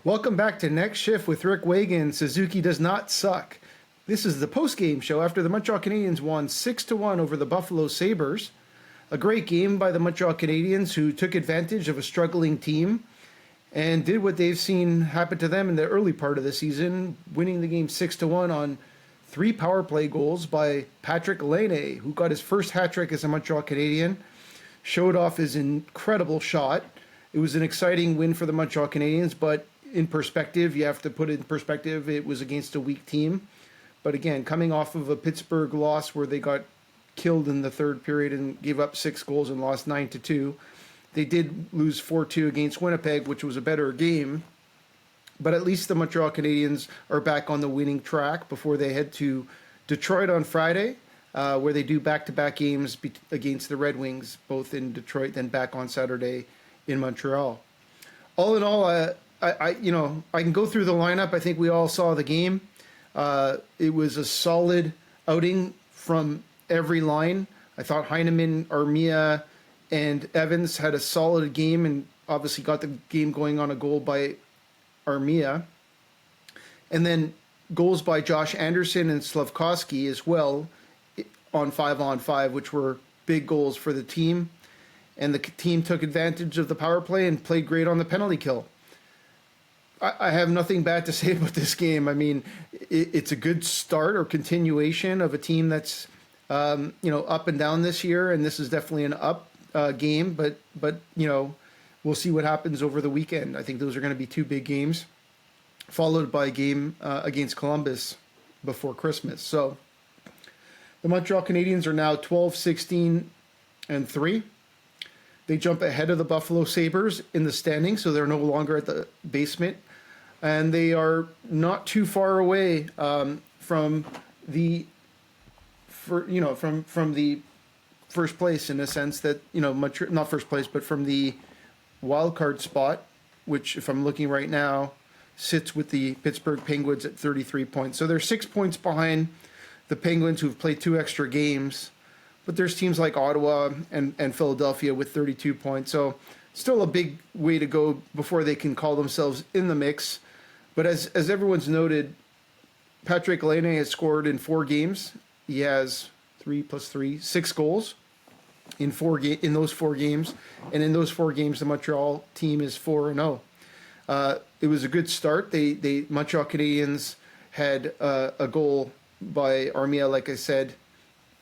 Welcome back to Next Shift with Rick Wagan. Suzuki does not suck. This is the post-game show after the Montreal Canadiens won 6-1 over the Buffalo Sabres. A great game by the Montreal Canadiens, who took advantage of a struggling team and did what they've seen happen to them in the early part of the season, winning the game 6-1 on 3 power play goals by Patrik Laine, who got his first hat trick as a Montreal Canadien, showed off his incredible shot. It was an exciting win for the Montreal Canadiens, but in perspective, you have to put it in perspective, it was against a weak team. But again, coming off of a Pittsburgh loss where they got killed in the third period and gave up 6 goals and lost 9-2, they did lose 4-2 against Winnipeg, which was a better game. But at least the Montreal Canadiens are back on the winning track before they head to Detroit on Friday, where they do back-to-back games against the Red Wings, both in Detroit, then back on Saturday in Montreal. All in all, I can go through the lineup. I think we all saw the game. It was a solid outing from every line. I thought Heineman, Armia, and Evans had a solid game and obviously got the game going on a goal by Armia. And then goals by Josh Anderson and Slafkovsky as well on 5-on-5, which were big goals for the team. And the team took advantage of the power play and played great on the penalty kill. I have nothing bad to say about this game. I mean, it's a good start or continuation of a team that's, up and down this year, and this is definitely an up game. But we'll see what happens over the weekend. I think those are going to be 2 big games, followed by a game against Columbus before Christmas. So the Montreal Canadiens are now 12-16-3. They jump ahead of the Buffalo Sabres in the standings, so they're no longer at the basement. And they are not too far away from the first place, in a sense that, not first place, but from the wild card spot, which, if I'm looking right now, sits with the Pittsburgh Penguins at 33 points. So they're 6 points behind the Penguins, who've played 2 extra games. But there's teams like Ottawa and Philadelphia with 32 points. So still a big way to go before they can call themselves in the mix. But as everyone's noted, Patrik Laine has scored in 4 games. He has 3 + 3, 6 goals in those 4 games. And in those 4 games, the Montreal team is 4-0. It was a good start. The Montreal Canadiens had a goal by Armia, like I said,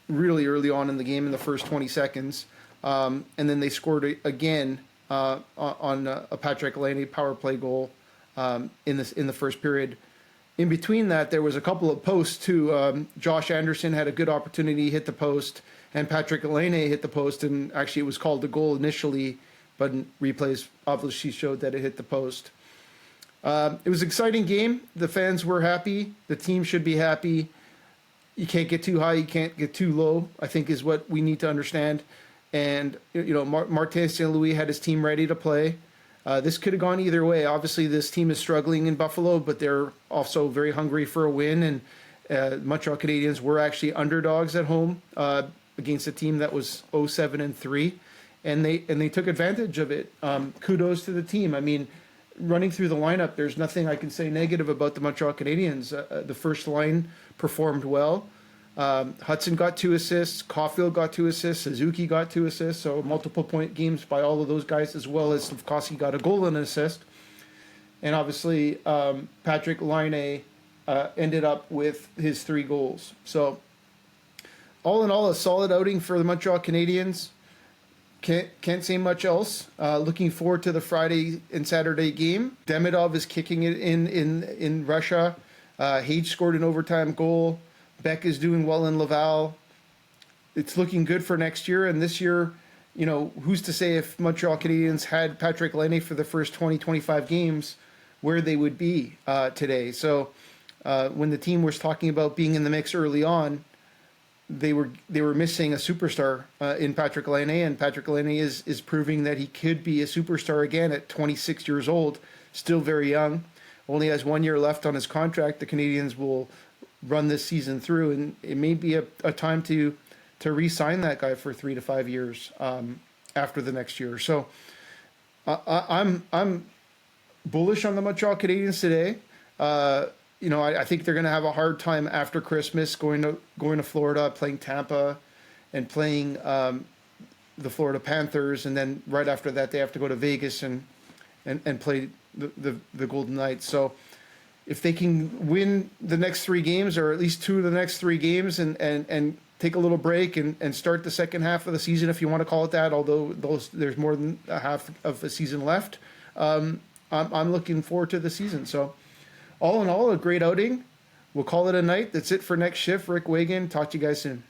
really early on in the game in the first 20 seconds. And then they scored again on a Patrik Laine power play goal in the first period. In between that, there was a couple of posts too. Josh Anderson had a good opportunity, hit the post, and Patrik Laine hit the post, and actually it was called a goal initially, but replays obviously showed that it hit the post. It was an exciting game. The fans were happy. The team should be happy. You can't get too high, you can't get too low, I think is what we need to understand. And, Martin St. Louis had his team ready to play. This could have gone either way. Obviously, this team is struggling in Buffalo, but they're also very hungry for a win. And Montreal Canadiens were actually underdogs at home against a team that was 0-7-3. And they took advantage of it. Kudos to the team. I mean, running through the lineup, there's nothing I can say negative about the Montreal Canadiens. The first line performed well. Hutson got 2 assists. Caufield got 2 assists. Suzuki got 2 assists. So multiple point games by all of those guys, as well as Slafkovsky got a goal and an assist. And obviously, Patrik Laine ended up with his 3 goals. So all in all, a solid outing for the Montreal Canadiens. Can't say much else. Looking forward to the Friday and Saturday game. Demidov is kicking it in Russia. Hage scored an overtime goal. Beck is doing well in Laval. It's looking good for next year. And this year, who's to say if Montreal Canadiens had Patrik Laine for the first 20-25 games, where they would be today. So when the team was talking about being in the mix early on, they were missing a superstar in Patrik Laine, and Patrik Laine is proving that he could be a superstar again at 26 years old, still very young. Only has 1 year left on his contract. The Canadiens will run this season through, and it may be a time to re-sign that guy for 3 to 5 years after the next year. So I'm bullish on the Montreal Canadiens today. I think they're going to have a hard time after Christmas going to Florida, playing Tampa, and playing the Florida Panthers, and then right after that they have to go to Vegas and play the Golden Knights. So if they can win the next 3 games, or at least 2 of the next 3 games, and take a little break and start the second half of the season, if you want to call it that, although there's more than a half of a season left, I'm looking forward to the season. So all in all, a great outing. We'll call it a night. That's it for Next Shift. Rick Wagan. Talk to you guys soon.